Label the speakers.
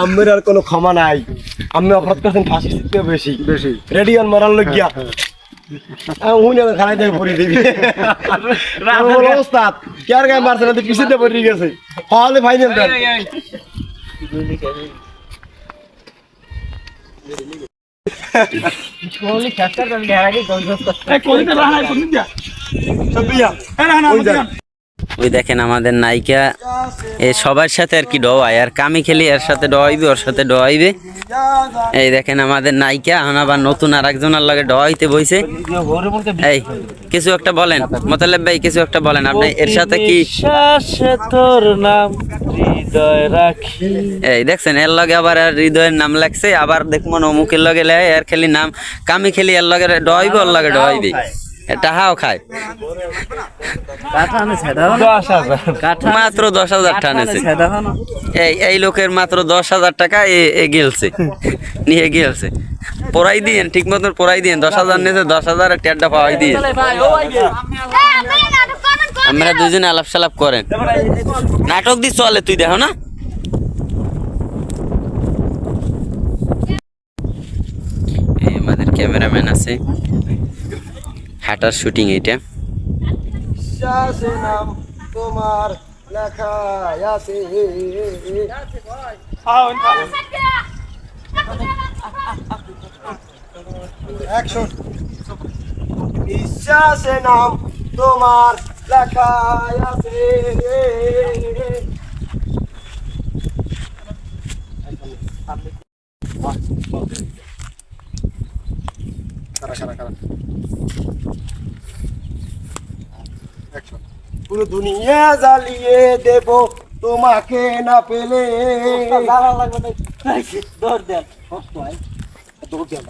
Speaker 1: আমের আর কোনো ক্ষমা নাই। আমি অপরাধ করছেন ফাঁসির থেকে বেশি বেশি রেডি অন মারার লাগিয়া উনি খানায় থেকে পড়ি দিবি ওস্তাদ কেয়ার গায়ে মারছে না পিছনে পড়ে গেছে হলে ফাইনাল দেন কোহলি খেস্টার করে ঘেরা কি কোহলি তো রানা কোন দিয়া সবিয়া রানা
Speaker 2: ওই দেখেন আমাদের নায়িকা এই সবার সাথে আর কি ডয় আর কামি খেলি এর সাথে ডয়বে ওর সাথে ডয়বে এই দেখেন আমাদের নায়িকা এখন আবার নতুন আর একজনের লাগে ডয়তে বইছে এই কিছু একটা বলেন মোতালেব ভাই কিছু একটা বলেন আপনি এর সাথে কি
Speaker 3: তোর নাম হৃদয় রাখি
Speaker 2: এই দেখছেন এর লগে আবার আর হৃদয়ের নাম লাগছে আবার দেখমন অমুকের লগে লেয় এর খেলি নাম কামি খেলি এর লগে ডয়বে ওর লগে ডয়বে এটা হাও খায় মাত্র 10,000 টাকা নেছে এই লোকের মাত্র 10,000 টাকা গেলছে নিয়ে গেলছে পড়াই দিয়েন ঠিক মতন পড়াই দিয়েন 10,000 নেছে 10,000 টেডটা পাওয়াই দিয়ে আমরা দুজনে আলাপ সালাপ করেন নাটক দি চলে তুই দেখো না এই আমাদের ক্যামেরাম্যান আছে হাটার শুটিং এইটা
Speaker 1: নাম তোমার লেখা আছে অ্যাকশন বিশ্বাসে নাম তোমার লেখা আছে পুরো দুনিয়া জ্বালিয়ে দেব তোমাকে না পেলে দৌড় দেন দৌড় দেন